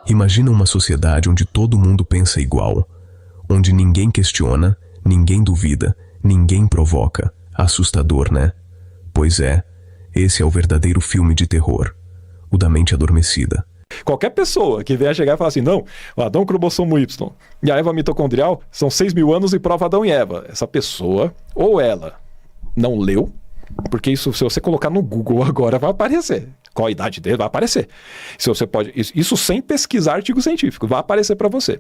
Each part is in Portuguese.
Imagina uma sociedade onde todo mundo pensa igual, onde ninguém questiona, ninguém duvida, ninguém provoca. Assustador, né? Pois é, esse é o verdadeiro filme de terror, o da mente adormecida. Qualquer pessoa que vier chegar e falar assim, não, o Adão cromossomo Y e a Eva mitocondrial são 6.000 anos e prova Adão e Eva. Essa pessoa, ou ela não leu, porque isso, se você colocar no Google agora, vai aparecer. Qual a idade dele? Vai aparecer. Se você pode, isso sem pesquisar artigo científico, vai aparecer para você.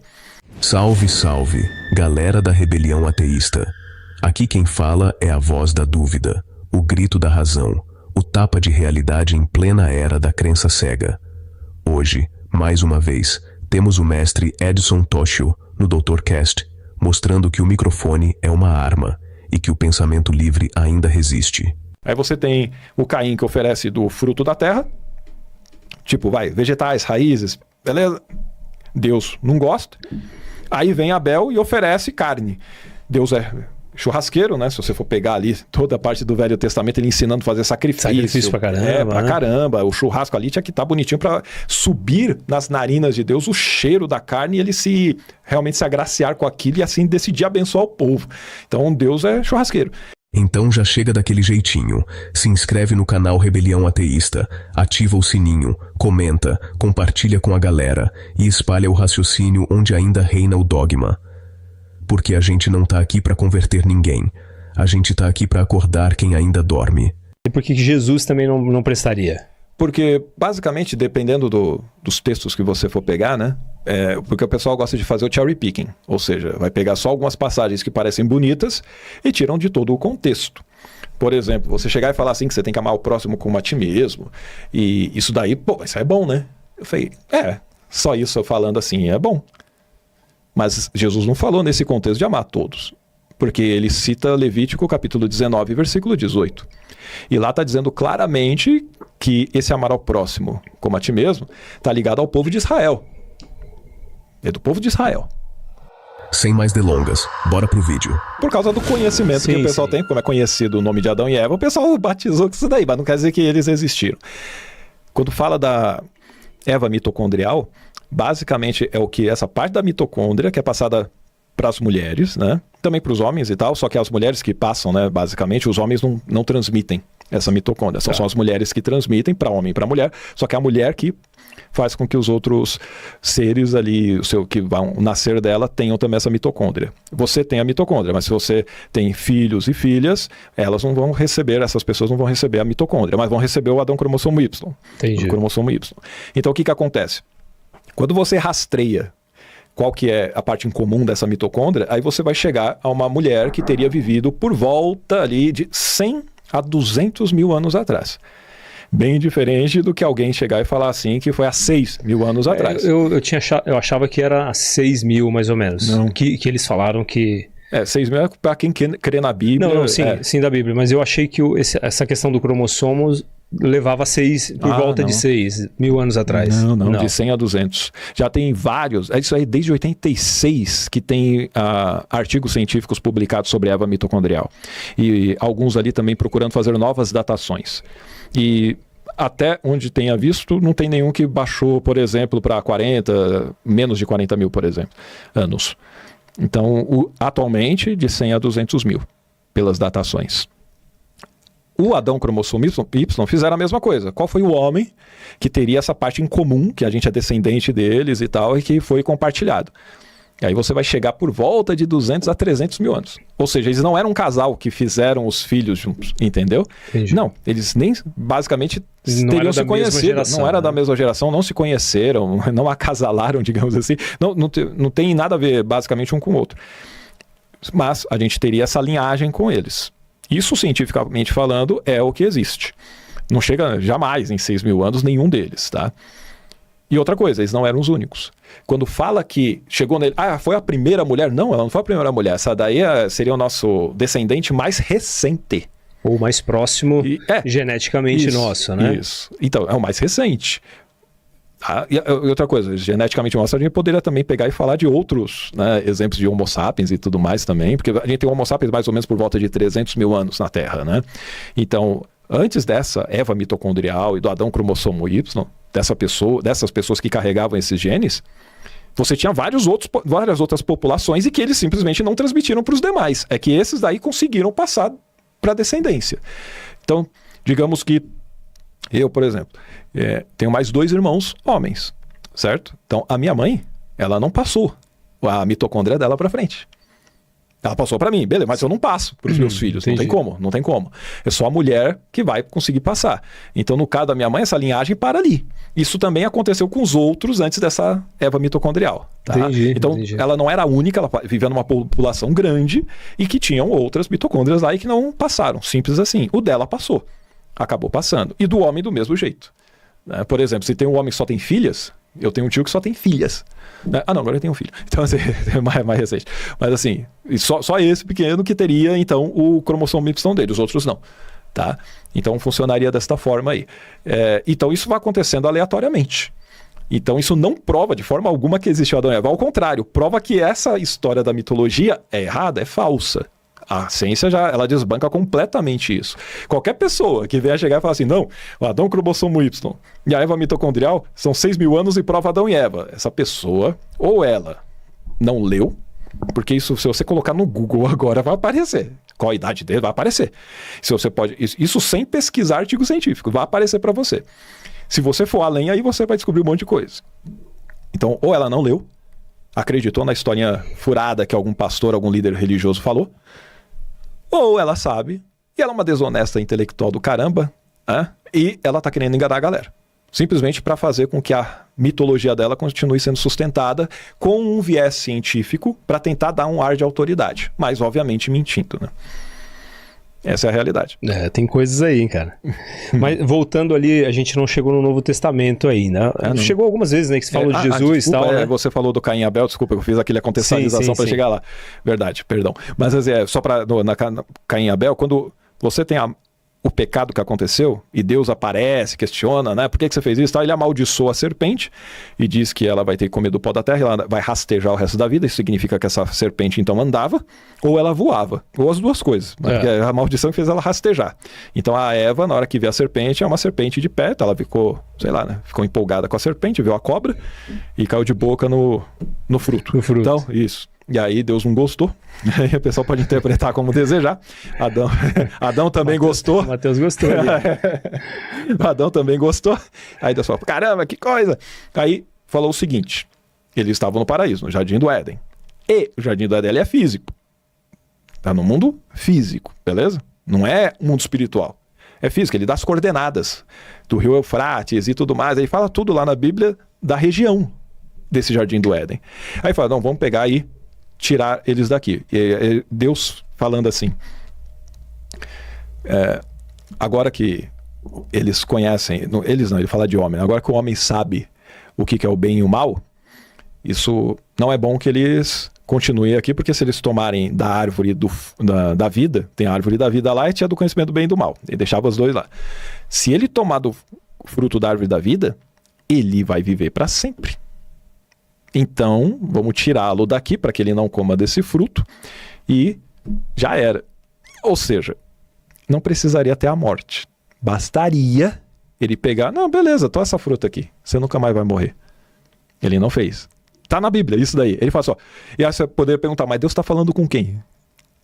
Salve, salve, galera da rebelião ateísta. Aqui quem fala é a voz da dúvida, o grito da razão, o tapa de realidade em plena era da crença cega. Hoje, mais uma vez, temos o mestre Edson Toshio no DrCast, mostrando que o microfone é uma arma e que o pensamento livre ainda resiste. Aí você tem o Caim que oferece do fruto da terra, tipo, vegetais, raízes, beleza? Deus não gosta. Aí vem Abel e oferece carne. Deus é churrasqueiro, né? Se você for pegar ali toda a parte do Velho Testamento, ele ensinando a fazer sacrifício pra caramba. Pra caramba. O churrasco ali tinha que estar bonitinho pra subir nas narinas de Deus o cheiro da carne e ele realmente se agraciar com aquilo e assim decidir abençoar o povo. Então Deus é churrasqueiro. Então já chega daquele jeitinho, se inscreve no canal Rebelião Ateísta, ativa o sininho, comenta, compartilha com a galera e espalha o raciocínio onde ainda reina o dogma. Porque a gente não tá aqui pra converter ninguém, a gente tá aqui pra acordar quem ainda dorme. E por que Jesus também não prestaria? Porque, basicamente, dependendo dos textos que você for pegar, né? Porque o pessoal gosta de fazer o cherry picking, ou seja, vai pegar só algumas passagens que parecem bonitas e tiram de todo o contexto. Por exemplo, você chegar e falar assim que você tem que amar o próximo como a ti mesmo, e isso daí, isso é bom, né? Eu falei, só isso eu falando assim é bom. Mas Jesus não falou nesse contexto de amar todos, porque ele cita Levítico capítulo 19, versículo 18. E lá está dizendo claramente que esse amar ao próximo como a ti mesmo está ligado ao povo de Israel. É do povo de Israel. Sem mais delongas, bora pro vídeo. Por causa do conhecimento que o pessoal tem, como é conhecido o nome de Adão e Eva, o pessoal batizou com isso daí, mas não quer dizer que eles existiram. Quando fala da Eva mitocondrial, basicamente é o que essa parte da mitocôndria que é passada para as mulheres, né? Também para os homens e tal, só que as mulheres que passam, né? Basicamente, os homens não transmitem essa mitocôndria. São só as mulheres que transmitem para homem e para mulher, só que é a mulher que faz com que os outros seres ali, que vão nascer dela, tenham também essa mitocôndria. Você tem a mitocôndria, mas se você tem filhos e filhas, elas não vão receber, essas pessoas não vão receber a mitocôndria, mas vão receber o Adão cromossomo Y. Entendi. O cromossomo Y. Então, o que acontece? Quando você rastreia qual que é a parte em comum dessa mitocôndria, aí você vai chegar a uma mulher que teria vivido por volta ali de 100 a 200 mil anos atrás. Bem diferente do que alguém chegar e falar assim que foi há 6.000 anos atrás. Eu achava que era há 6.000 mais ou menos. Não. Que eles falaram que... 6.000 é para quem crê na Bíblia. Não, sim, da Bíblia. Mas eu achei que essa questão do cromossomo levava por volta de 6.000 anos atrás. Não, de 100 a 200. Já tem vários, isso aí desde 86 que tem artigos científicos publicados sobre Eva mitocondrial. E alguns ali também procurando fazer novas datações. E até onde tenha visto, não tem nenhum que baixou, por exemplo, para menos de 40 mil, por exemplo, anos. Então, atualmente, de 100 a 200 mil, pelas datações. O Adão cromossomo Y fizeram a mesma coisa. Qual foi o homem que teria essa parte em comum, que a gente é descendente deles e tal, e que foi compartilhado? E aí você vai chegar por volta de 200 a 300 mil anos. Ou seja, eles não eram um casal que fizeram os filhos juntos, entendeu? Entendi. Não, eles nem basicamente teriam se conhecido. Não era da mesma geração, não se conheceram, não acasalaram, digamos assim. Não tem nada a ver basicamente um com o outro. Mas a gente teria essa linhagem com eles. Isso, cientificamente falando, é o que existe. Não chega jamais em 6.000 anos nenhum deles, tá? E outra coisa, eles não eram os únicos. Quando fala que chegou nele, foi a primeira mulher? Não, ela não foi a primeira mulher. Essa daí seria o nosso descendente mais recente. Ou mais próximo geneticamente nosso, né? Isso. Então, é o mais recente. E outra coisa, geneticamente nosso, a gente poderia também pegar e falar de outros, né, exemplos de Homo sapiens e tudo mais também, porque a gente tem Homo sapiens mais ou menos por volta de 300 mil anos na Terra, né? Então, antes dessa Eva mitocondrial e do Adão cromossomo Y, dessas pessoas que carregavam esses genes, você tinha várias outras populações e que eles simplesmente não transmitiram para os demais. É que esses daí conseguiram passar para a descendência. Então, digamos que eu, por exemplo, tenho mais 2 irmãos homens, certo? Então, a minha mãe, ela não passou a mitocôndria dela para frente. Ela passou para mim, beleza, mas eu não passo para os meus filhos, entendi. não tem como. É só a mulher que vai conseguir passar. Então, no caso da minha mãe, essa linhagem para ali. Isso também aconteceu com os outros antes dessa Eva mitocondrial. Tá? Então, ela não era a única, ela vivia numa população grande e que tinham outras mitocôndrias lá e que não passaram. Simples assim. O dela passou. Acabou passando. E do homem do mesmo jeito. Por exemplo, se tem um homem que só tem filhas, eu tenho um tio que só tem filhas. Ah, não, agora eu tenho um filho. Então, assim, é mais recente. Mas, assim, só esse pequeno que teria, então, o cromossomo Y dele. Os outros não. Tá? Então, funcionaria desta forma aí. Então, isso vai acontecendo aleatoriamente. Então, isso não prova de forma alguma que existiu Adão e Eva. Ao contrário, prova que essa história da mitologia é errada, é falsa. A ciência ela desbanca completamente isso. Qualquer pessoa que venha chegar e falar assim, não, o Adão cromossomo Y e a Eva mitocondrial são 6 mil anos e prova Adão e Eva. Essa pessoa, ou ela não leu, porque isso, se você colocar no Google agora, vai aparecer. Qual a idade dele, vai aparecer. Se você pode, isso sem pesquisar artigo científico, vai aparecer para você. Se você for além, aí você vai descobrir um monte de coisa. Então, ou ela não leu, acreditou na historinha furada que algum pastor, algum líder religioso falou, ou ela sabe, e ela é uma desonesta intelectual do caramba, e ela tá querendo enganar a galera. Simplesmente para fazer com que a mitologia dela continue sendo sustentada com um viés científico para tentar dar um ar de autoridade. Mas, obviamente, mentindo, né? Essa é a realidade. Tem coisas aí, hein, cara. Mas voltando ali, a gente não chegou no Novo Testamento aí, né? Chegou algumas vezes, né? Que você falou de Jesus e tal, né? Você falou do Caim e Abel, desculpa, eu fiz aquela contextualização para chegar lá. Verdade, perdão. Mas só para na Caim e Abel, quando você tem o pecado que aconteceu e Deus aparece, questiona, né? Por que você fez isso? Ele amaldiçoa a serpente e diz que ela vai ter que comer do pó da terra e ela vai rastejar o resto da vida. Isso significa que essa serpente então andava ou ela voava, ou as duas coisas. Porque a maldição fez ela rastejar. Então a Eva, na hora que vê a serpente, é uma serpente de pé, ela ficou, sei lá, né? Ficou empolgada com a serpente, viu a cobra e caiu de boca no fruto. Então, isso. E aí Deus não gostou. Aí a pessoa pode interpretar como desejar. Adão também gostou. Mateus gostou. Adão também gostou. Aí Deus falou, caramba, que coisa. Aí falou o seguinte, eles estavam no paraíso, no Jardim do Éden. E o Jardim do Éden ele é físico. Tá no mundo físico, beleza? Não é mundo espiritual. É físico, ele dá as coordenadas do rio Eufrates e tudo mais. Aí fala tudo lá na Bíblia da região desse Jardim do Éden. Aí fala, não, vamos pegar aí tirar eles daqui. E Deus falando assim, agora que eles conhecem, ele fala de homem, agora que o homem sabe o que é o bem e o mal, isso não é bom que eles continuem aqui, porque se eles tomarem da árvore da vida, tem a árvore da vida lá e tinha do conhecimento do bem e do mal, ele deixava os dois lá. Se ele tomar do fruto da árvore da vida, ele vai viver para sempre. Então, vamos tirá-lo daqui para que ele não coma desse fruto e já era. Ou seja, não precisaria ter a morte. Bastaria ele pegar, não, beleza, toma essa fruta aqui, você nunca mais vai morrer. Ele não fez. Tá na Bíblia, isso daí. Ele fala só. E aí você poderia perguntar, mas Deus está falando com quem?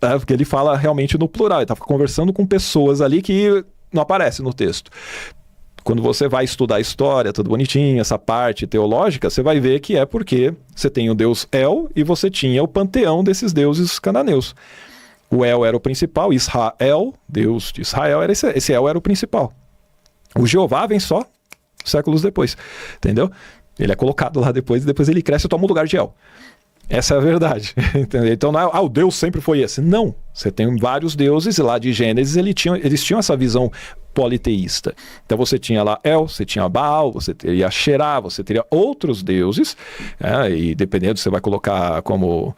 Porque ele fala realmente no plural, ele está conversando com pessoas ali que não aparece no texto. Quando você vai estudar a história, tudo bonitinho, essa parte teológica, você vai ver que é porque você tem o deus El e você tinha o panteão desses deuses cananeus. O El era o principal, Israel, Deus de Israel, esse El era o principal. O Jeová vem só séculos depois, entendeu? Ele é colocado lá depois ele cresce e toma o lugar de El. Essa é a verdade. Então não é, o Deus sempre foi esse. Não. Você tem vários deuses e lá de Gênesis eles tinham essa visão politeísta. Então você tinha lá El, você tinha Baal, você teria Xerá, você teria outros deuses, e dependendo você vai colocar como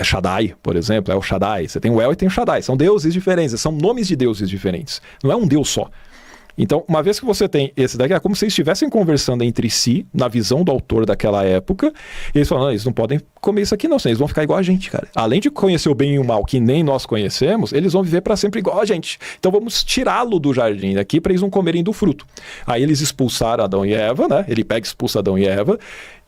Shaddai, por exemplo, é o Shaddai. Você tem o El e tem o Shaddai. São deuses diferentes, são nomes de deuses diferentes. Não é um deus só. Então, uma vez que você tem esse daqui, é como se eles estivessem conversando entre si, na visão do autor daquela época, e eles falam, não, eles não podem comer isso aqui não, senão eles vão ficar igual a gente, cara. Além de conhecer o bem e o mal, que nem nós conhecemos, eles vão viver para sempre igual a gente. Então vamos tirá-lo do jardim aqui para eles não comerem do fruto. Aí eles expulsaram Adão e Eva, né? Ele pega e expulsa Adão e Eva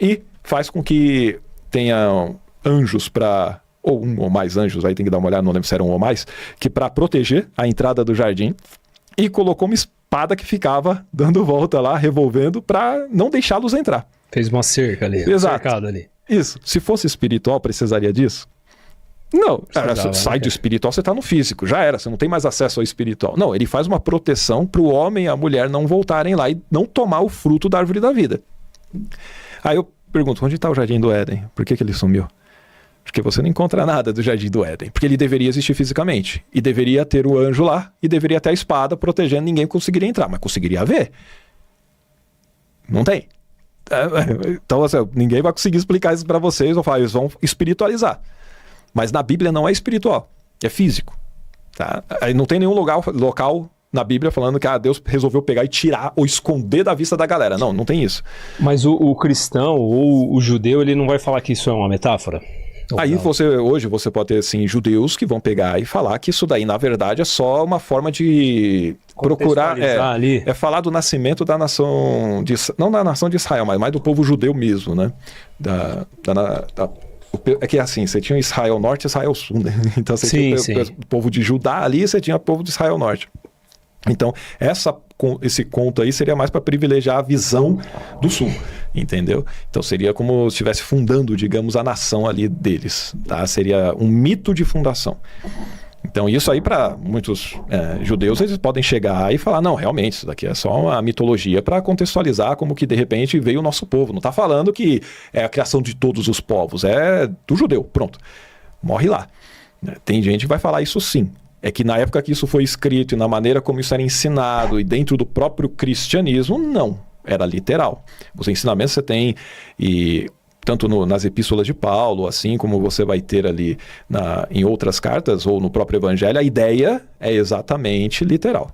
e faz com que tenham anjos para... ou um ou mais anjos, aí tem que dar uma olhada, não lembro se era um ou mais, que para proteger a entrada do jardim, e colocou uma espada que ficava dando volta lá, revolvendo, para não deixá-los entrar. Fez uma cerca ali, exato, cercado ali. Isso. Se fosse espiritual, precisaria disso? Não. Sai do espiritual, você está no físico. Já era, você não tem mais acesso ao espiritual. Não, ele faz uma proteção para o homem e a mulher não voltarem lá e não tomar o fruto da árvore da vida. Aí eu pergunto, onde está o Jardim do Éden? Por que ele sumiu? Porque você não encontra nada do Jardim do Éden. Porque ele deveria existir fisicamente. E deveria ter o anjo lá. E deveria ter a espada protegendo. Ninguém conseguiria entrar. Mas conseguiria haver. Não tem. Então, assim, ninguém vai conseguir explicar isso para vocês. Eles vão espiritualizar. Mas na Bíblia não é espiritual. É físico. Tá? Aí não tem nenhum local na Bíblia falando que Deus resolveu pegar e tirar ou esconder da vista da galera. Não tem isso. Mas o cristão ou o judeu, ele não vai falar que isso é uma metáfora? Aí hoje você pode ter assim, judeus que vão pegar e falar que isso daí na verdade é só uma forma de procurar é falar do nascimento da nação não da nação de Israel, mas mais do povo judeu mesmo, né? É que assim, você tinha Israel Norte e Israel Sul, né? Então você tinha o povo de Judá ali e você tinha o povo de Israel Norte. Então, esse conto aí seria mais para privilegiar a visão do Sul, entendeu? Então, seria como se estivesse fundando, digamos, a nação ali deles, tá? Seria um mito de fundação. Então, isso aí para muitos judeus, eles podem chegar e falar, não, realmente, isso daqui é só uma mitologia para contextualizar como que, de repente, veio o nosso povo. Não está falando que é a criação de todos os povos, é do judeu, pronto. Morre lá. Tem gente que vai falar isso sim. É que na época que isso foi escrito e na maneira como isso era ensinado e dentro do próprio cristianismo, não. Era literal. Os ensinamentos você tem, e tanto nas epístolas de Paulo, assim como você vai ter ali em outras cartas ou no próprio evangelho, a ideia é exatamente literal.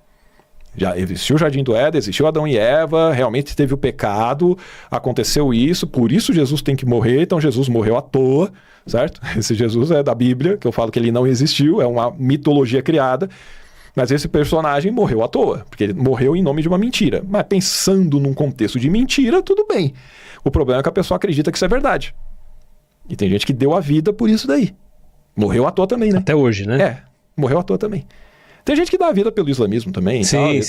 Já existiu o Jardim do Éden, existiu Adão e Eva, realmente teve o pecado, aconteceu isso, por isso Jesus tem que morrer, então Jesus morreu à toa, certo? Esse Jesus é da Bíblia, que eu falo que ele não existiu, é uma mitologia criada, mas esse personagem morreu à toa, porque ele morreu em nome de uma mentira. Mas pensando num contexto de mentira, tudo bem. O problema é que a pessoa acredita que isso é verdade. E tem gente que deu a vida por isso daí. Morreu à toa também, né? Até hoje, né? Morreu à toa também. Tem gente que dá a vida pelo islamismo também. Sim.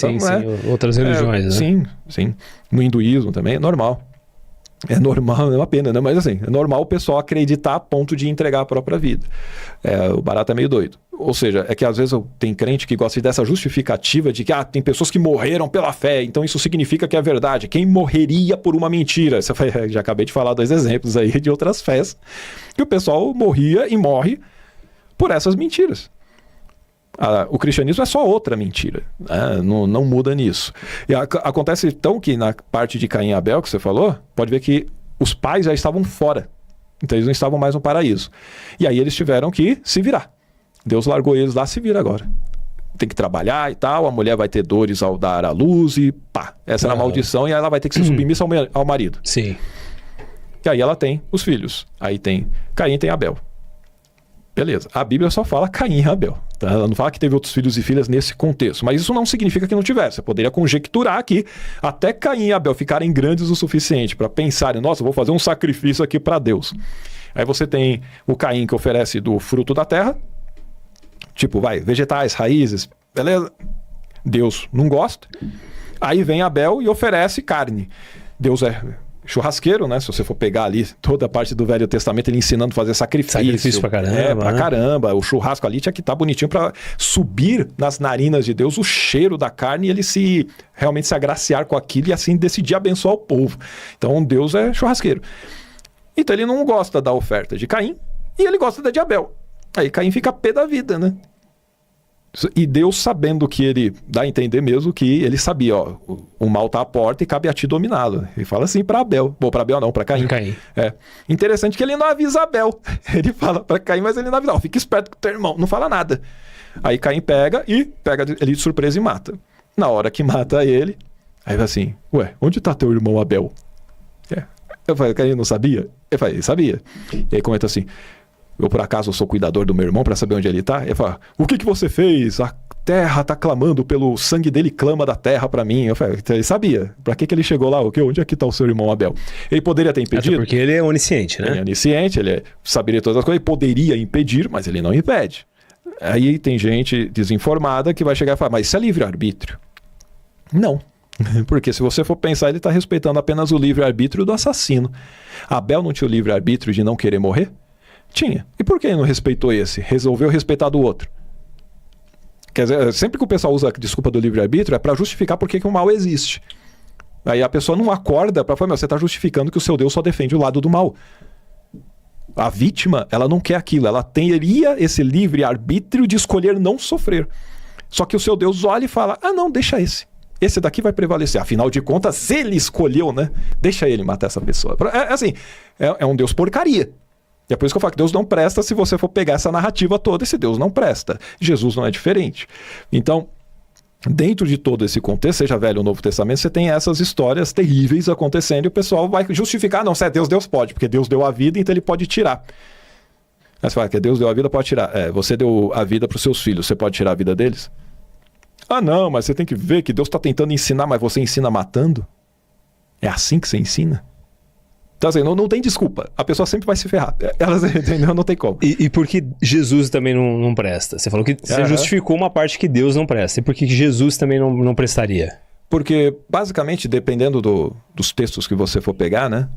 Outras religiões, né? Sim. No hinduísmo também, é normal. É normal, é uma pena, né? Mas assim, é normal o pessoal acreditar a ponto de entregar a própria vida. O barato é meio doido. Ou seja, é que às vezes tem crente que gosta dessa justificativa de que tem pessoas que morreram pela fé, então isso significa que é verdade. Quem morreria por uma mentira? Já acabei de falar 2 exemplos aí de outras fés, que o pessoal morria e morre por essas mentiras. O cristianismo é só outra mentira, né? Não muda nisso. E acontece então que na parte de Caim e Abel que você falou, pode ver que os pais já estavam fora, então eles não estavam mais no paraíso, e aí eles tiveram que se virar. Deus largou eles lá, se vira agora, tem que trabalhar e tal, a mulher vai ter dores ao dar à luz e pá, essa era a maldição, e aí ela vai ter que ser submissa ao marido. Sim. E aí ela tem os filhos, aí tem Caim, tem Abel. Beleza, a Bíblia só fala Caim e Abel, tá? Ela não fala que teve outros filhos e filhas nesse contexto, mas isso não significa que não tivesse. Você poderia conjecturar que até Caim e Abel ficarem grandes o suficiente para pensarem, nossa, vou fazer um sacrifício aqui para Deus. Aí você tem o Caim que oferece do fruto da terra, tipo, vegetais, raízes, beleza? Deus não gosta. Aí vem Abel e oferece carne. Deus é churrasqueiro, né? Se você for pegar ali toda a parte do Velho Testamento, ele ensinando a fazer sacrifício pra caramba. Pra caramba. O churrasco ali tinha que estar bonitinho para subir nas narinas de Deus o cheiro da carne e ele realmente se agraciar com aquilo e assim decidir abençoar o povo. Então Deus é churrasqueiro. Então ele não gosta da oferta de Caim e ele gosta da de Abel. Aí Caim fica pé da vida, né? E Deus, sabendo que ele dá a entender mesmo que ele sabia, o mal tá à porta e cabe a ti dominá-lo. Ele fala assim para Abel. Para Abel não, para Caim. Interessante que ele não avisa Abel. Ele fala para Caim, mas ele não avisa. Fica esperto com o teu irmão. Não fala nada. Aí Caim pega ele de surpresa e mata. na hora que mata ele, aí vai assim, ué, onde tá teu irmão Abel? Eu falei, ele não sabia? Eu falei, ele sabia. E aí comenta assim, eu por acaso sou cuidador do meu irmão para saber onde ele tá? Ele fala, o que você fez? A terra tá clamando pelo sangue dele, clama da terra para mim. Eu falei, ele sabia. Para que ele chegou lá? Onde é que tá o seu irmão Abel? Ele poderia ter impedido. Até porque ele é onisciente, né? Ele é onisciente, ele saberia todas as coisas, ele poderia impedir, mas ele não impede. Aí tem gente desinformada que vai chegar e falar, mas isso é livre-arbítrio? Não. Porque se você for pensar, ele está respeitando apenas o livre-arbítrio do assassino. Abel não tinha o livre-arbítrio de não querer morrer? Tinha. E por que ele não respeitou esse? Resolveu respeitar do outro. Quer dizer, sempre que o pessoal usa a desculpa do livre-arbítrio é para justificar por que o mal existe. Aí a pessoa não acorda para falar, você está justificando que o seu Deus só defende o lado do mal. A vítima, ela não quer aquilo, ela teria esse livre-arbítrio de escolher não sofrer. Só que o seu Deus olha e fala, não, deixa esse. Esse daqui vai prevalecer. Afinal de contas, ele escolheu, né? Deixa ele matar essa pessoa. É um Deus porcaria. E é por isso que eu falo que Deus não presta se você for pegar essa narrativa toda. Esse Deus não presta. Jesus não é diferente. Então, dentro de todo esse contexto, seja Velho ou Novo Testamento, você tem essas histórias terríveis acontecendo e o pessoal vai justificar, não, se é Deus, Deus pode, porque Deus deu a vida, então ele pode tirar. Aí você fala que Deus deu a vida, pode tirar. Você deu a vida para os seus filhos, você pode tirar a vida deles? Não, mas você tem que ver que Deus está tentando ensinar, mas você ensina matando? É assim que você ensina? Então assim, não tem desculpa. A pessoa sempre vai se ferrar. Não tem como. E por que Jesus também não presta? Você falou que você justificou uma parte que Deus não presta. E por que Jesus também não prestaria? Porque, basicamente, dependendo dos textos que você for pegar, né?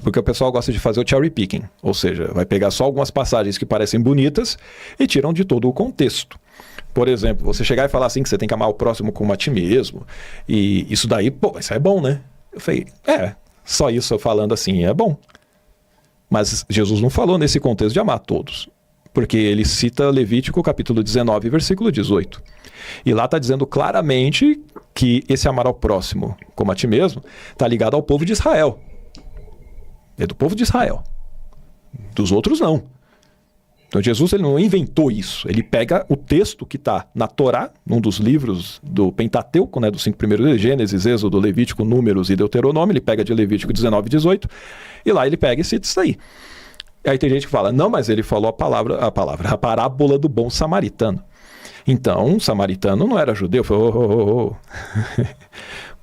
Porque o pessoal gosta de fazer o cherry picking. Ou seja, vai pegar só algumas passagens que parecem bonitas e tiram de todo o contexto. Por exemplo, você chegar e falar assim que você tem que amar o próximo como a ti mesmo. E isso daí, isso é bom, né? Eu falei, só isso eu falando assim é bom. Mas Jesus não falou nesse contexto de amar todos. Porque ele cita Levítico capítulo 19, versículo 18. E lá está dizendo claramente que esse amar ao próximo como a ti mesmo está ligado ao povo de Israel. É do povo de Israel. Dos outros não. Então Jesus ele não inventou isso. Ele pega o texto que está na Torá, num dos livros do Pentateuco, né, dos 5 primeiros livros, Gênesis, Êxodo, Levítico, Números e Deuteronômio. Ele pega de Levítico 19 e 18 e lá ele pega e cita isso aí. E aí tem gente que fala, não, mas ele falou a parábola do bom samaritano. Então, o samaritano não era judeu. Falou,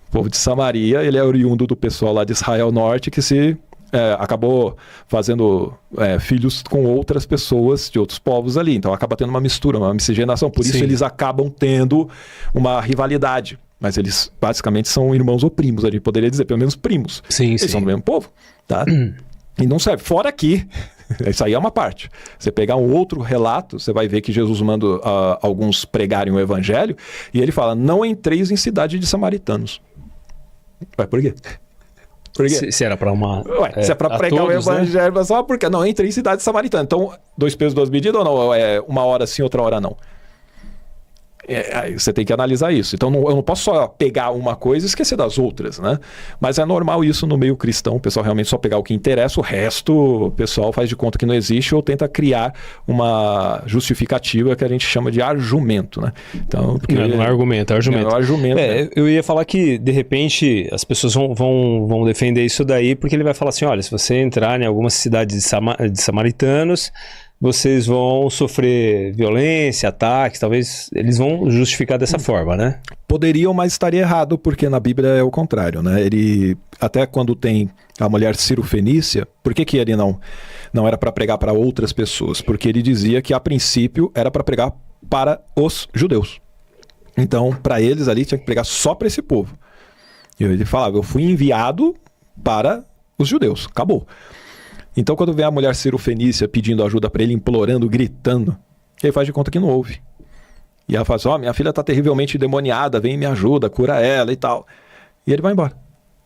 O povo de Samaria, ele é oriundo do pessoal lá de Israel Norte que acabou fazendo filhos com outras pessoas de outros povos ali. Então acaba tendo uma mistura, uma miscigenação. Por isso eles acabam tendo uma rivalidade. Mas eles basicamente são irmãos ou primos, a gente poderia dizer, pelo menos primos. Eles são do mesmo povo, tá? E não serve. Fora aqui, isso aí é uma parte. Você pegar um outro relato, você vai ver que Jesus manda alguns pregarem o evangelho e ele fala, não entreis em cidade de samaritanos. Por quê? Se era para uma... se é para pregar todos, o evangelho, né? Só porque não entrei em cidade samaritana. Então, 2 pesos, 2 medidas ou não? Uma hora sim, outra hora não. Você tem que analisar isso. Então eu não posso só pegar uma coisa e esquecer das outras, né? Mas é normal isso no meio cristão, o pessoal realmente só pegar o que interessa, o resto o pessoal faz de conta que não existe ou tenta criar uma justificativa que a gente chama de argumento, né? Então, não é argumento, é argumento. É argumento, né? Eu ia falar que de repente as pessoas vão defender isso daí porque ele vai falar assim, olha, se você entrar em algumas cidades de samaritanos, vocês vão sofrer violência, ataques, talvez eles vão justificar dessa forma, né? Poderiam, mas estaria errado, porque na Bíblia é o contrário, né? Ele, até quando tem a mulher Cirofenícia, por que ele não era para pregar para outras pessoas? Porque ele dizia que a princípio era para pregar para os judeus. Então, para eles ali tinha que pregar só para esse povo. E ele falava, eu fui enviado para os judeus, acabou. Então, quando vem a mulher Cirofenícia pedindo ajuda para ele, implorando, gritando, ele faz de conta que não ouve. E ela fala assim, minha filha está terrivelmente endemoniada, vem e me ajuda, cura ela e tal. E ele vai embora.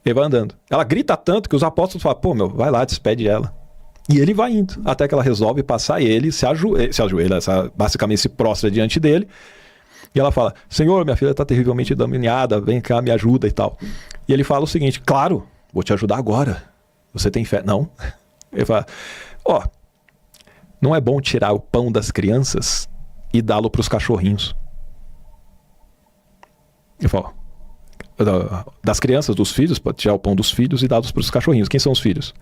Ele vai andando. Ela grita tanto que os apóstolos falam, vai lá, despede ela. E ele vai indo, até que ela resolve passar ele, se ajoelha, basicamente se prostra diante dele. E ela fala, Senhor, minha filha está terrivelmente endemoniada, vem cá, me ajuda e tal. E ele fala o seguinte, claro, vou te ajudar agora. Você tem fé? Não. Ele fala, não é bom tirar o pão das crianças e dá-lo para os cachorrinhos. Ele falou, das crianças, dos filhos, pode tirar o pão dos filhos e dados para os cachorrinhos. Quem são os filhos?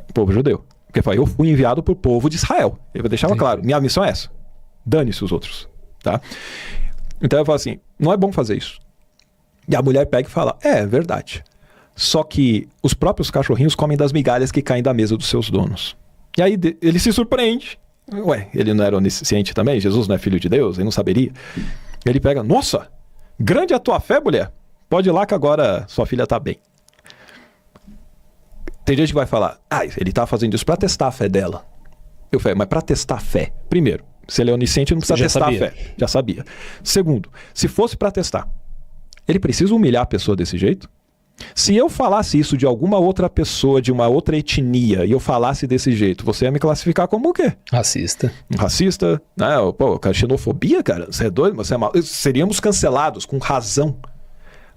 O povo judeu. Porque ele falou, eu fui enviado para o povo de Israel. Ele deixava claro, minha missão é essa. Dane-se os outros. Tá? Então eu falo assim, não é bom fazer isso. E a mulher pega e fala, é verdade. Só que os próprios cachorrinhos comem das migalhas que caem da mesa dos seus donos. E aí ele se surpreende. Ué, ele não era onisciente também? Jesus não é filho de Deus? Ele não saberia? Ele pega, nossa, grande a tua fé, mulher. Pode ir lá que agora sua filha tá bem. Tem gente que vai falar, ele tá fazendo isso para testar a fé dela. Eu falei, mas para testar a fé, primeiro, se ele é onisciente, não precisa testar a fé. Já sabia. Segundo, se fosse para testar, ele precisa humilhar a pessoa desse jeito? Se eu falasse isso de alguma outra pessoa, de uma outra etnia, e eu falasse desse jeito, você ia me classificar como o quê? Racista. Racista? Não, xenofobia, cara? Você é doido? Você é mal... Seríamos cancelados com razão.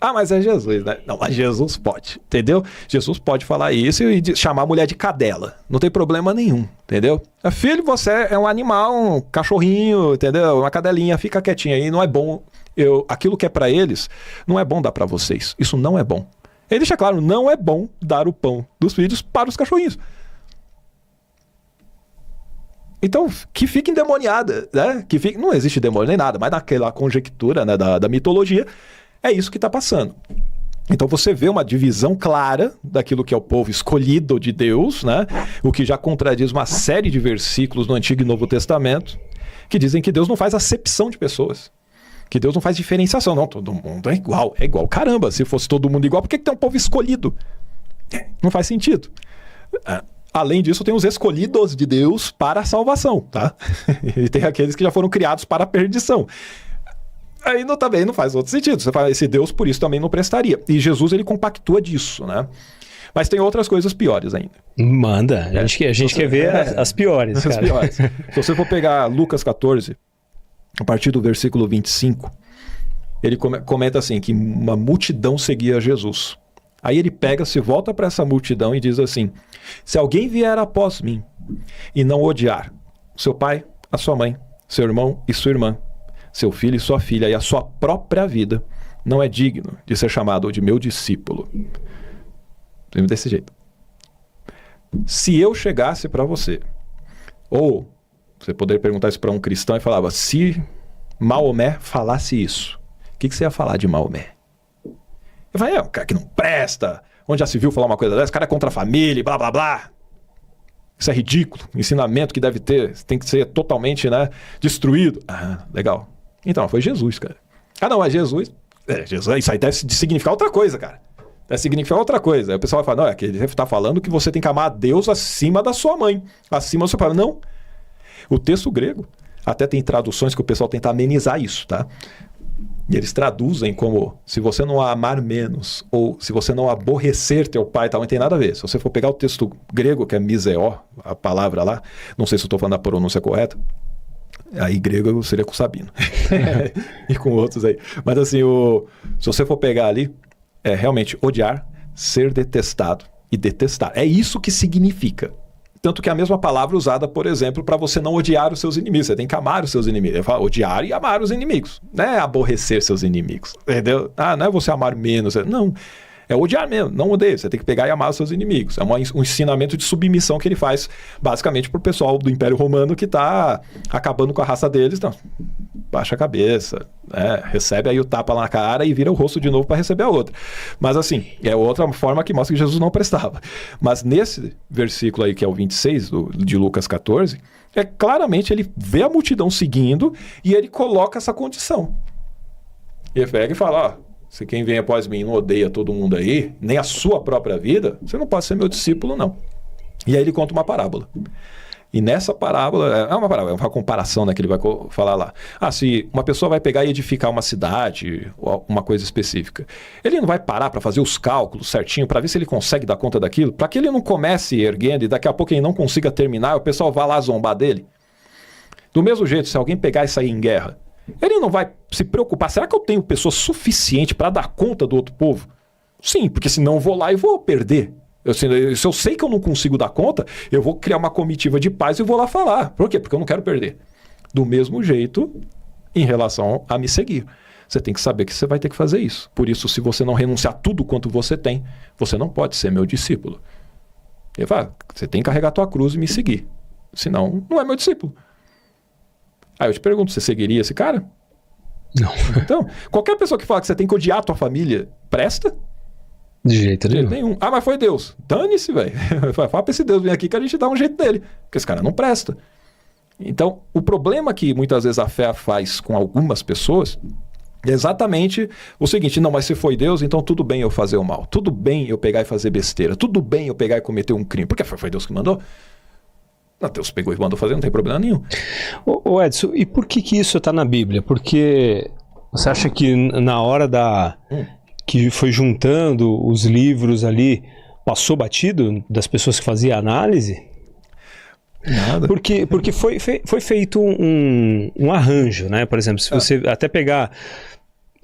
Mas é Jesus, né? Não, mas Jesus pode, entendeu? Jesus pode falar isso e chamar a mulher de cadela. Não tem problema nenhum, entendeu? Filho, você é um animal, um cachorrinho, entendeu? Uma cadelinha, fica quietinha aí, não é bom. Aquilo que é pra eles, não é bom dar pra vocês. Isso não é bom. Ele deixa claro, não é bom dar o pão dos filhos para os cachorrinhos. Então, que fique endemoniada, né? Não existe demônio nem nada, mas naquela conjectura, né, da mitologia, é isso que está passando. Então você vê uma divisão clara daquilo que é o povo escolhido de Deus, né? O que já contradiz uma série de versículos no Antigo e Novo Testamento, que dizem que Deus não faz acepção de pessoas. Que Deus não faz diferenciação. Não, todo mundo é igual. Caramba, se fosse todo mundo igual, por que tem um povo escolhido? Não faz sentido. Além disso, tem os escolhidos de Deus para a salvação, tá? E tem aqueles que já foram criados para a perdição. Aí também não faz outro sentido. Você fala, esse Deus por isso também não prestaria. E Jesus, ele compactua disso, né? Mas tem outras coisas piores ainda. Manda. A gente quer ver as piores, cara. As piores. Se você for pegar Lucas 14, a partir do versículo 25, ele comenta assim, que uma multidão seguia Jesus. Aí ele se volta para essa multidão e diz assim, se alguém vier após mim e não odiar seu pai, a sua mãe, seu irmão e sua irmã, seu filho e sua filha e a sua própria vida, não é digno de ser chamado de meu discípulo. Desse jeito. Se eu chegasse para você, ou você poderia perguntar isso para um cristão e falava, se Maomé falasse isso, o que você ia falar de Maomé? Eu falei, um cara que não presta, onde já se viu falar uma coisa dessa, esse cara é contra a família, blá blá blá. Isso é ridículo, ensinamento que tem que ser totalmente, né, destruído. Legal. Então, foi Jesus, cara. Não, mas Jesus, isso aí deve significar outra coisa, cara. Deve significar outra coisa. Aí o pessoal vai falar, não, é que ele deve estar falando que você tem que amar a Deus acima da sua mãe, acima do seu pai. Não. O texto grego, até tem traduções que o pessoal tenta amenizar isso, tá? E eles traduzem como, se você não amar menos, ou se você não aborrecer teu pai, tal, não tem nada a ver. Se você for pegar o texto grego, que é miseó, a palavra lá, não sei se eu estou falando a pronúncia correta, aí grego seria com Sabino. E com outros aí. Mas assim, se você for pegar ali, é realmente odiar, ser detestado e detestar. É isso que significa. Tanto que é a mesma palavra usada, por exemplo, para você não odiar os seus inimigos. Você tem que amar os seus inimigos. Ele fala odiar e amar os inimigos. Não é aborrecer seus inimigos. Entendeu? Não é você amar menos. Não. É odiar mesmo. Não odeia. Você tem que pegar e amar os seus inimigos. É um ensinamento de submissão que ele faz, basicamente, pro pessoal do Império Romano que está acabando com a raça deles. Não. Baixa a cabeça. Recebe aí o tapa na cara e vira o rosto de novo para receber a outra. Mas assim, é outra forma que mostra que Jesus não prestava. Mas nesse versículo aí, que é o 26 de Lucas 14, claramente ele vê a multidão seguindo e ele coloca essa condição. Ele pega e fala, se quem vem após mim não odeia todo mundo aí, nem a sua própria vida, você não pode ser meu discípulo, não. E aí ele conta uma parábola. E nessa parábola, é uma comparação, né, que ele vai falar lá. Se uma pessoa vai pegar e edificar uma cidade, ou uma coisa específica, ele não vai parar para fazer os cálculos certinho, para ver se ele consegue dar conta daquilo, para que ele não comece erguendo e daqui a pouco ele não consiga terminar, o pessoal vai lá zombar dele. Do mesmo jeito, se alguém pegar e sair em guerra, ele não vai se preocupar, será que eu tenho pessoa suficiente para dar conta do outro povo? Sim, porque senão eu vou lá e vou perder. Se eu sei que eu não consigo dar conta, eu vou criar uma comitiva de paz e vou lá falar. Por quê? Porque eu não quero perder. Do mesmo jeito, em relação a me seguir. você tem que saber que você vai ter que fazer isso. Por isso, se você não renunciar tudo quanto você tem, você não pode ser meu discípulo. Ele fala, você tem que carregar a tua cruz e me seguir. Senão, não é meu discípulo. Aí eu te pergunto, você seguiria esse cara? Não. Então, qualquer pessoa que fala que você tem que odiar a tua família, presta? De jeito nenhum. Ah, mas foi Deus. Dane-se, velho. Fala pra esse Deus vir aqui que a gente dá um jeito dele. Porque esse cara não presta. Então, o problema que muitas vezes a fé faz com algumas pessoas é exatamente o seguinte: não, mas se foi Deus, então tudo bem eu fazer o mal. Tudo bem eu pegar e fazer besteira. Tudo bem eu pegar e cometer um crime. Porque foi Deus que mandou. Não, Deus pegou e mandou fazer, não tem problema nenhum. Ô Edson, e por que isso está na Bíblia? Porque você acha que na hora que foi juntando os livros ali, passou batido das pessoas que faziam análise? Nada. Porque foi feito um arranjo, né? Por exemplo, se você até pegar,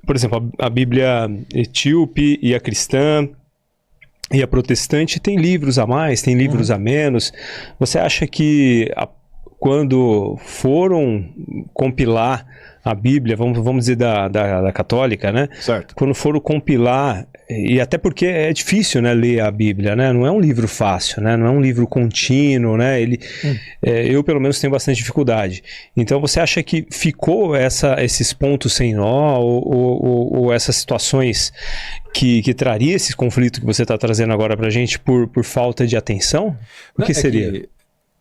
por exemplo, a Bíblia etíope e a cristã e a protestante, tem livros a mais, tem livros a menos. Você acha que quando foram compilar a Bíblia, vamos dizer da católica, né? Certo. Quando foram compilar, e até porque é difícil, né, ler a Bíblia, né? Não é um livro fácil, né? Não é um livro contínuo, né? Eu pelo menos tenho bastante dificuldade. Então você acha que ficou esses pontos sem nó ou essas situações que traria esse conflito que você está trazendo agora pra gente por falta de atenção? O que seria?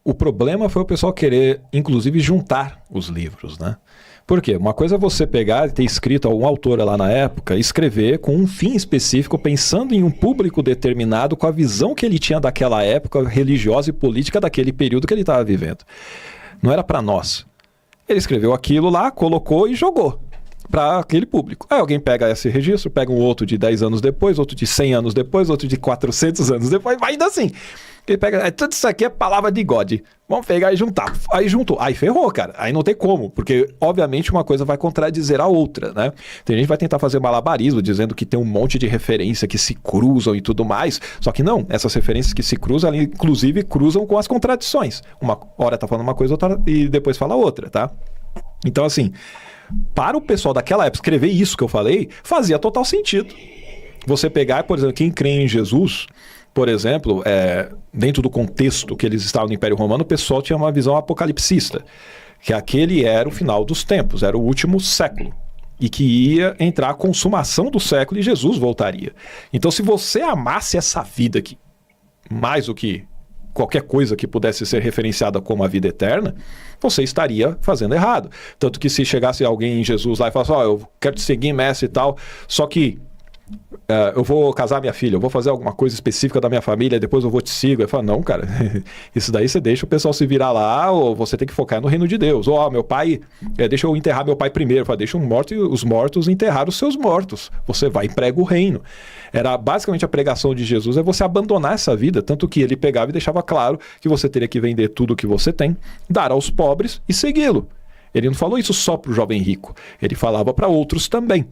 O problema foi o pessoal querer, inclusive, juntar os livros, né? Por quê? Uma coisa é você pegar e ter escrito algum autor lá na época, escrever com um fim específico, pensando em um público determinado, com a visão que ele tinha daquela época religiosa e política daquele período que ele estava vivendo. Não era para nós. Ele escreveu aquilo lá, colocou e jogou para aquele público. Aí alguém pega esse registro, pega um outro de 10 anos depois, outro de 100 anos depois, outro de 400 anos depois, vai indo assim. Ele pega, tudo isso aqui é palavra de God. Vamos pegar e juntar. Aí juntou. Aí ferrou, cara. Aí não tem como, porque obviamente uma coisa vai contradizer a outra, né? Tem gente que vai tentar fazer malabarismo, dizendo que tem um monte de referência que se cruzam e tudo mais. Só que não, essas referências que se cruzam, elas, inclusive, cruzam com as contradições. Uma hora tá falando uma coisa outra, e depois fala outra, tá? Então, assim, para o pessoal daquela época escrever isso que eu falei, fazia total sentido. Você pegar, por exemplo, quem crê em Jesus, por exemplo, dentro do contexto que eles estavam no Império Romano, o pessoal tinha uma visão apocalipsista, que aquele era o final dos tempos, era o último século, e que ia entrar a consumação do século e Jesus voltaria. Então, se você amasse essa vida aqui, mais do que qualquer coisa que pudesse ser referenciada como a vida eterna, você estaria fazendo errado. Tanto que se chegasse alguém em Jesus lá e falasse, eu quero te seguir, mestre e tal, só que eu vou casar minha filha, eu vou fazer alguma coisa específica da minha família, depois eu vou te sigo. Eu falo, não, cara, isso daí você deixa o pessoal se virar lá, ou você tem que focar no reino de Deus. Ou, meu pai, deixa eu enterrar meu pai primeiro. Eu falo, deixa os mortos enterrar os seus mortos. Você vai e prega o reino. Era basicamente a pregação de Jesus, é você abandonar essa vida, tanto que ele pegava e deixava claro que você teria que vender tudo o que você tem, dar aos pobres e segui-lo. Ele não falou isso só para o jovem rico, ele falava para outros também.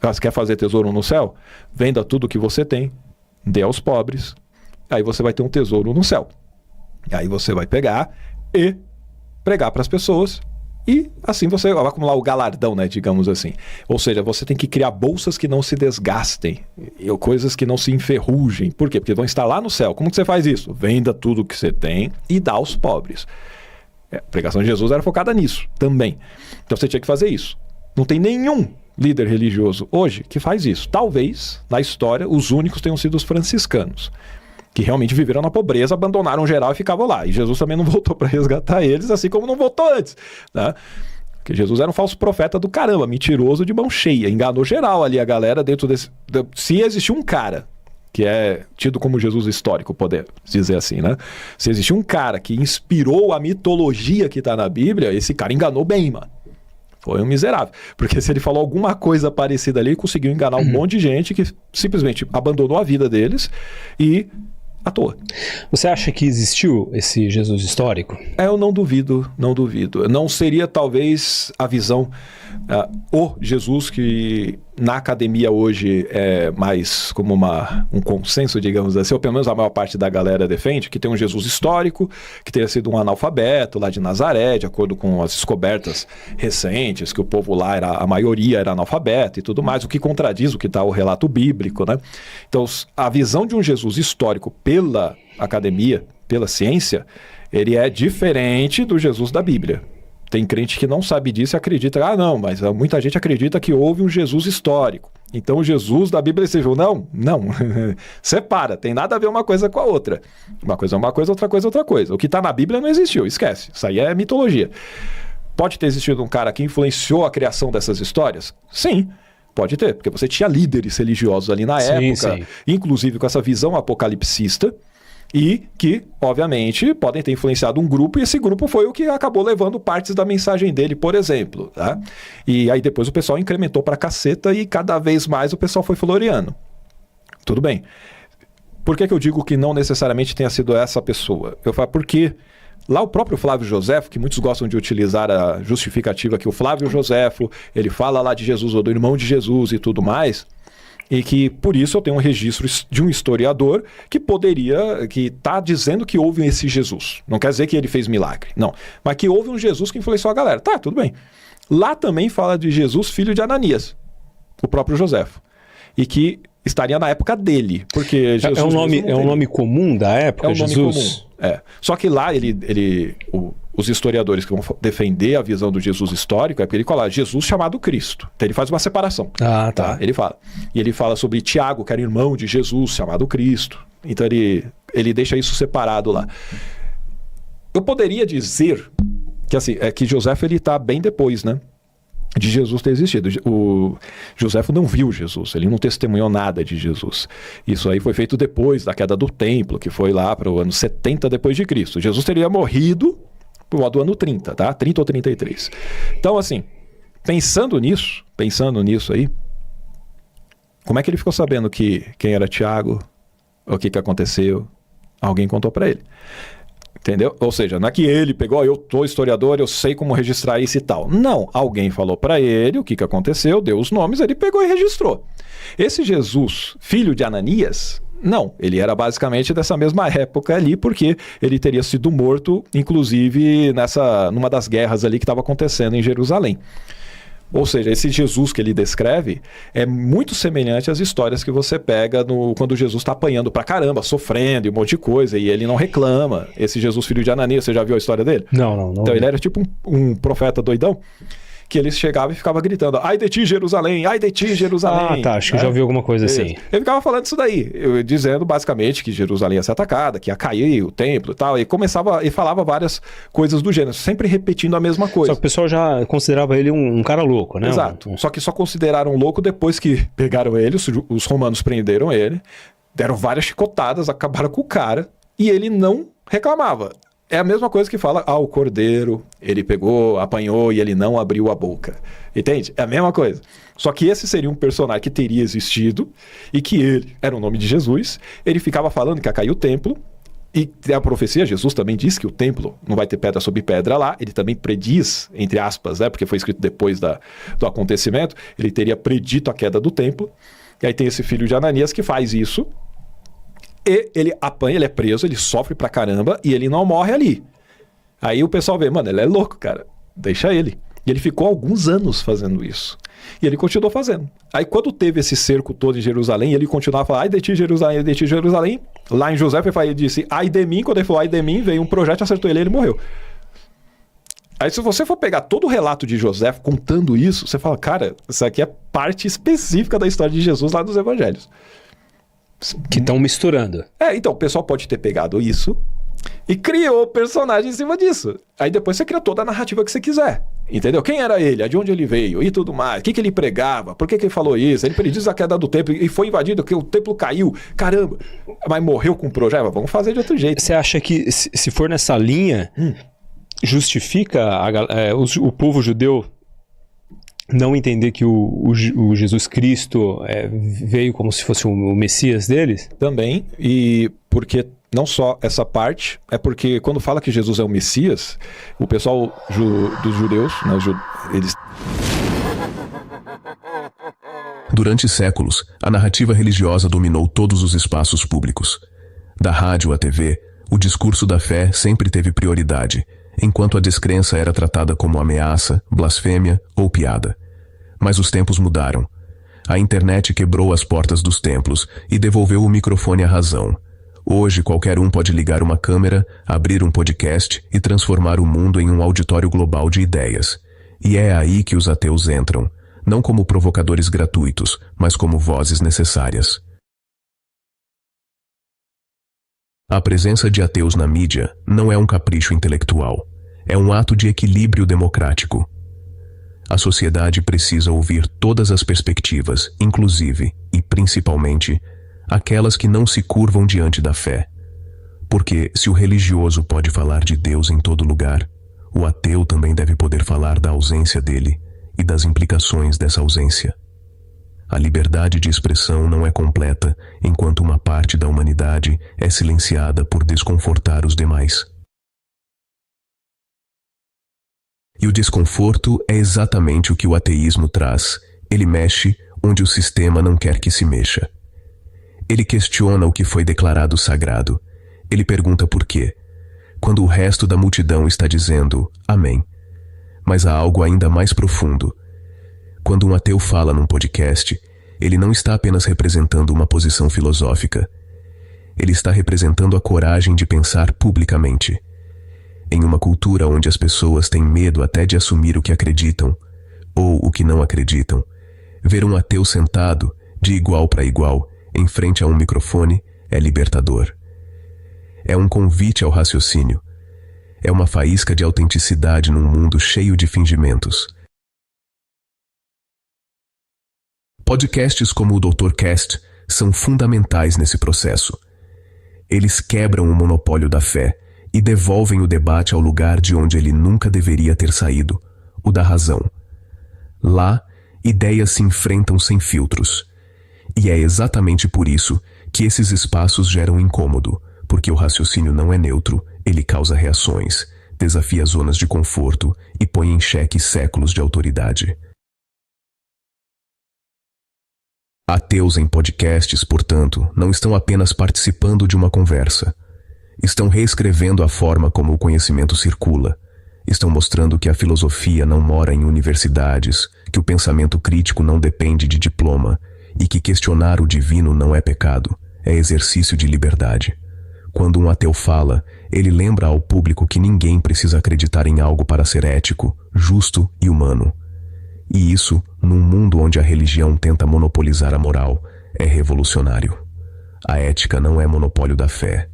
Você quer fazer tesouro no céu? Venda tudo que você tem, dê aos pobres, aí você vai ter um tesouro no céu. Aí você vai pegar e pregar para as pessoas e assim você vai acumular o galardão, né, digamos assim. Ou seja, você tem que criar bolsas que não se desgastem, coisas que não se enferrujem. Por quê? Porque vão estar lá no céu. Como que você faz isso? Venda tudo que você tem e dá aos pobres. A pregação de Jesus era focada nisso também. Então você tinha que fazer isso. Não tem nenhum líder religioso hoje que faz isso. Talvez, na história, os únicos tenham sido os franciscanos, que realmente viveram na pobreza, abandonaram geral e ficavam lá. E Jesus também não voltou para resgatar eles, assim como não voltou antes, né? Porque Jesus era um falso profeta do caramba, mentiroso de mão cheia, enganou geral ali a galera dentro desse... Se existir um cara que é tido como Jesus histórico, poder dizer assim, né? Se existir um cara que inspirou a mitologia que está na Bíblia, esse cara enganou bem, mano. Foi um miserável. Porque se ele falou alguma coisa parecida ali, ele conseguiu enganar um monte de gente que simplesmente abandonou a vida deles e à toa. Você acha que existiu esse Jesus histórico? Eu não duvido, não duvido. Não seria talvez a visão, o Jesus que na academia hoje é mais como um consenso, digamos assim, ou pelo menos a maior parte da galera defende, que tem um Jesus histórico, que teria sido um analfabeto lá de Nazaré, de acordo com as descobertas recentes, que o povo lá, a maioria era analfabeto e tudo mais, o que contradiz o que está o relato bíblico, né? Então, a visão de um Jesus histórico pela academia, pela ciência, ele é diferente do Jesus da Bíblia. Tem crente que não sabe disso e acredita, não, mas muita gente acredita que houve um Jesus histórico. Então o Jesus da Bíblia seja não. Separa, tem nada a ver uma coisa com a outra. Uma coisa é uma coisa, outra coisa é outra coisa. O que está na Bíblia não existiu, esquece. Isso aí é mitologia. Pode ter existido um cara que influenciou a criação dessas histórias? Sim, pode ter, porque você tinha líderes religiosos ali na época, inclusive com essa visão apocalipsista, e que, obviamente, podem ter influenciado um grupo, e esse grupo foi o que acabou levando partes da mensagem dele, por exemplo. Tá? E aí depois o pessoal incrementou pra caceta e cada vez mais o pessoal foi floreando. Tudo bem. Por que eu digo que não necessariamente tenha sido essa pessoa? Eu falo porque lá o próprio Flávio Joséfo, que muitos gostam de utilizar a justificativa que o Flávio Joséfo, ele fala lá de Jesus ou do irmão de Jesus e tudo mais, e que por isso eu tenho um registro de um historiador que está dizendo que houve esse Jesus. Não quer dizer que ele fez milagre, não. Mas que houve um Jesus que influenciou a galera. Tá, tudo bem. Lá também fala de Jesus, filho de Ananias, o próprio Joséfo. E que estaria na época dele, porque Jesus... É um nome comum da época, Jesus? É um nome comum. Só que lá os historiadores que vão defender a visão do Jesus histórico é porque ele fala Jesus chamado Cristo. Então ele faz uma separação. Tá? Ele fala. E ele fala sobre Tiago, que era irmão de Jesus, chamado Cristo. Então ele deixa isso separado lá. Eu poderia dizer que, assim, que Joséfo ele está bem depois, né? De Jesus ter existido. O Joséfo não viu Jesus, ele não testemunhou nada de Jesus. Isso aí foi feito depois da queda do templo, que foi lá para o ano 70 depois de Cristo. Jesus teria morrido do ano 30, tá? 30 ou 33. Então, assim, pensando nisso aí, como é que ele ficou sabendo quem era Tiago? O que aconteceu? Alguém contou para ele. Entendeu? Ou seja, não é que ele pegou, eu tô historiador, eu sei como registrar isso e tal. Não, alguém falou para ele o que aconteceu, deu os nomes, ele pegou e registrou. Esse Jesus, filho de Ananias, não, ele era basicamente dessa mesma época ali, porque ele teria sido morto, inclusive, numa das guerras ali que estava acontecendo em Jerusalém. Ou seja, esse Jesus que ele descreve é muito semelhante às histórias que você pega quando Jesus está apanhando pra caramba, sofrendo e um monte de coisa, e ele não reclama. Esse Jesus, filho de Ananias, você já viu a história dele? Não. Então ele era tipo um profeta doidão, que ele chegava e ficava gritando, ai de ti, Jerusalém, ai de ti, Jerusalém. Tá, acho que eu já ouvi alguma coisa assim. Ele ficava falando isso daí, dizendo basicamente que Jerusalém ia ser atacada, que ia cair o templo e tal, e falava várias coisas do gênero, sempre repetindo a mesma coisa. Só que o pessoal já considerava ele um cara louco, né? Exato, só que só consideraram louco depois que pegaram ele, os romanos prenderam ele, deram várias chicotadas, acabaram com o cara, e ele não reclamava. É a mesma coisa que fala, o cordeiro, ele pegou, apanhou e ele não abriu a boca. Entende? É a mesma coisa. Só que esse seria um personagem que teria existido e que ele era o nome de Jesus. Ele ficava falando que ia cair o templo. E a profecia, Jesus também disse que o templo não vai ter pedra sobre pedra lá. Ele também prediz, entre aspas, né, porque foi escrito depois do acontecimento, ele teria predito a queda do templo. E aí tem esse filho de Ananias que faz isso. E ele apanha, ele é preso, ele sofre pra caramba e ele não morre ali. Aí o pessoal vê, mano, ele é louco, cara, deixa ele. E ele ficou alguns anos fazendo isso. E ele continuou fazendo. Aí quando teve esse cerco todo em Jerusalém, ele continuava a falar, ai de ti, Jerusalém, ai de ti, Jerusalém. Lá em José, ele disse, ai de mim. Quando ele falou ai de mim, veio um projétil, acertou ele e ele morreu. Aí se você for pegar todo o relato de José contando isso, você fala, cara, isso aqui é parte específica da história de Jesus lá dos evangelhos. Que estão misturando. Então, o pessoal pode ter pegado isso e criou o personagem em cima disso. Aí depois você cria toda a narrativa que você quiser. Entendeu? Quem era ele? De onde ele veio? E tudo mais. O que ele pregava? Por que ele falou isso? Ele prediz a queda do templo e foi invadido, que o templo caiu. Caramba! Mas morreu com um projeto? Vamos fazer de outro jeito. Você acha que, se for nessa linha, justifica o povo judeu não entender que o Jesus Cristo veio como se fosse o Messias deles? Também, e porque não só essa parte, é porque quando fala que Jesus é o Messias, o pessoal dos judeus, né, eles... Durante séculos, a narrativa religiosa dominou todos os espaços públicos. Da rádio à TV, o discurso da fé sempre teve prioridade, enquanto a descrença era tratada como ameaça, blasfêmia ou piada. Mas os tempos mudaram. A internet quebrou as portas dos templos e devolveu o microfone à razão. Hoje, qualquer um pode ligar uma câmera, abrir um podcast e transformar o mundo em um auditório global de ideias. E é aí que os ateus entram, não como provocadores gratuitos, mas como vozes necessárias. A presença de ateus na mídia não é um capricho intelectual, é um ato de equilíbrio democrático. A sociedade precisa ouvir todas as perspectivas, inclusive, e principalmente, aquelas que não se curvam diante da fé. Porque se o religioso pode falar de Deus em todo lugar, o ateu também deve poder falar da ausência dele e das implicações dessa ausência. A liberdade de expressão não é completa enquanto uma parte da humanidade é silenciada por desconfortar os demais. E o desconforto é exatamente o que o ateísmo traz. Ele mexe onde o sistema não quer que se mexa. Ele questiona o que foi declarado sagrado. Ele pergunta por quê, quando o resto da multidão está dizendo amém. Mas há algo ainda mais profundo. Quando um ateu fala num podcast, ele não está apenas representando uma posição filosófica. Ele está representando a coragem de pensar publicamente. Em uma cultura onde as pessoas têm medo até de assumir o que acreditam, ou o que não acreditam, ver um ateu sentado, de igual para igual, em frente a um microfone, é libertador. É um convite ao raciocínio. É uma faísca de autenticidade num mundo cheio de fingimentos. Podcasts como o Dr. Cast são fundamentais nesse processo. Eles quebram o monopólio da fé e devolvem o debate ao lugar de onde ele nunca deveria ter saído, o da razão. Lá, ideias se enfrentam sem filtros. E é exatamente por isso que esses espaços geram incômodo, porque o raciocínio não é neutro, ele causa reações, desafia zonas de conforto e põe em xeque séculos de autoridade. Ateus em podcasts, portanto, não estão apenas participando de uma conversa. Estão reescrevendo a forma como o conhecimento circula. Estão mostrando que a filosofia não mora em universidades, que o pensamento crítico não depende de diploma e que questionar o divino não é pecado, é exercício de liberdade. Quando um ateu fala, ele lembra ao público que ninguém precisa acreditar em algo para ser ético, justo e humano. E isso, num mundo onde a religião tenta monopolizar a moral, é revolucionário. A ética não é monopólio da fé.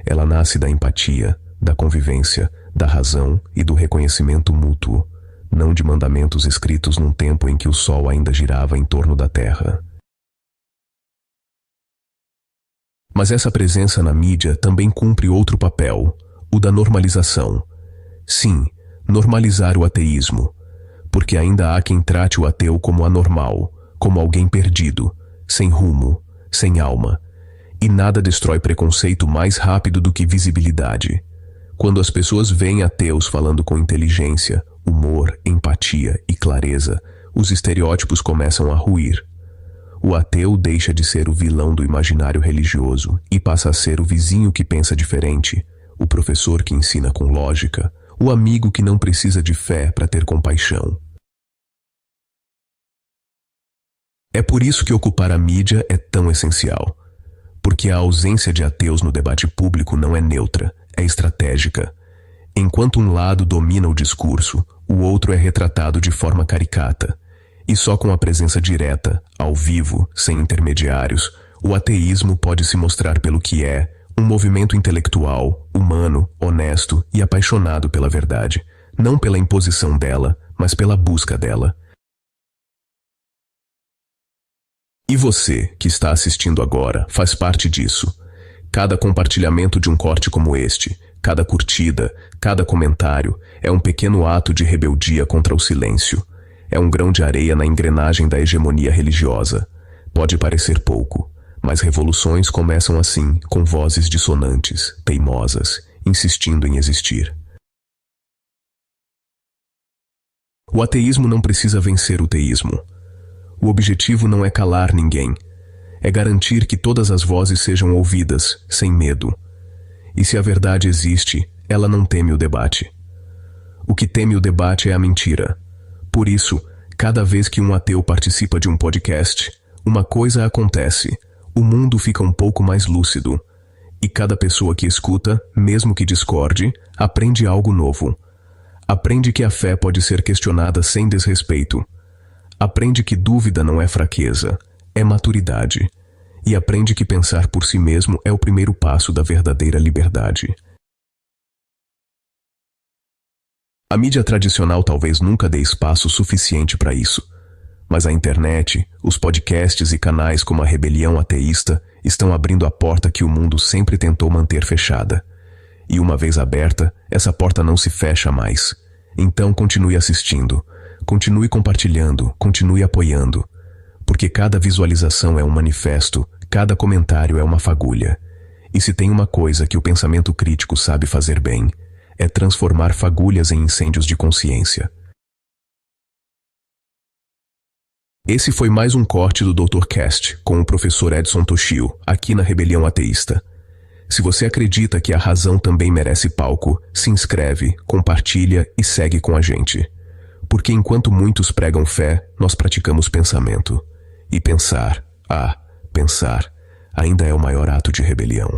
Ela nasce da empatia, da convivência, da razão e do reconhecimento mútuo, não de mandamentos escritos num tempo em que o sol ainda girava em torno da terra. Mas essa presença na mídia também cumpre outro papel, o da normalização. Sim, normalizar o ateísmo, porque ainda há quem trate o ateu como anormal, como alguém perdido, sem rumo, sem alma. E nada destrói preconceito mais rápido do que visibilidade. Quando as pessoas veem ateus falando com inteligência, humor, empatia e clareza, os estereótipos começam a ruir. O ateu deixa de ser o vilão do imaginário religioso e passa a ser o vizinho que pensa diferente, o professor que ensina com lógica, o amigo que não precisa de fé para ter compaixão. É por isso que ocupar a mídia é tão essencial. Porque a ausência de ateus no debate público não é neutra, é estratégica. Enquanto um lado domina o discurso, o outro é retratado de forma caricata. E só com a presença direta, ao vivo, sem intermediários, o ateísmo pode se mostrar pelo que é, um movimento intelectual, humano, honesto e apaixonado pela verdade, não pela imposição dela, mas pela busca dela. E você, que está assistindo agora, faz parte disso. Cada compartilhamento de um corte como este, cada curtida, cada comentário, é um pequeno ato de rebeldia contra o silêncio. É um grão de areia na engrenagem da hegemonia religiosa. Pode parecer pouco, mas revoluções começam assim, com vozes dissonantes, teimosas, insistindo em existir. O ateísmo não precisa vencer o teísmo. o objetivo não é calar ninguém. É garantir que todas as vozes sejam ouvidas, sem medo. E se a verdade existe, ela não teme o debate. O que teme o debate é a mentira. Por isso, cada vez que um ateu participa de um podcast, uma coisa acontece: o mundo fica um pouco mais lúcido. E cada pessoa que escuta, mesmo que discorde, aprende algo novo. Aprende que a fé pode ser questionada sem desrespeito. Aprende que dúvida não é fraqueza, é maturidade. E aprende que pensar por si mesmo é o primeiro passo da verdadeira liberdade. A mídia tradicional talvez nunca dê espaço suficiente para isso. Mas a internet, os podcasts e canais como a Rebelião Ateísta estão abrindo a porta que o mundo sempre tentou manter fechada. E uma vez aberta, essa porta não se fecha mais. Então continue assistindo, continue compartilhando, continue apoiando. Porque cada visualização é um manifesto, cada comentário é uma fagulha. E se tem uma coisa que o pensamento crítico sabe fazer bem, é transformar fagulhas em incêndios de consciência. Esse foi mais um corte do Dr. Cast com o professor Edson Toshio, aqui na Rebelião Ateísta. Se você acredita que a razão também merece palco, se inscreve, compartilha e segue com a gente. Porque enquanto muitos pregam fé, nós praticamos pensamento. E pensar, pensar, ainda é o maior ato de rebelião.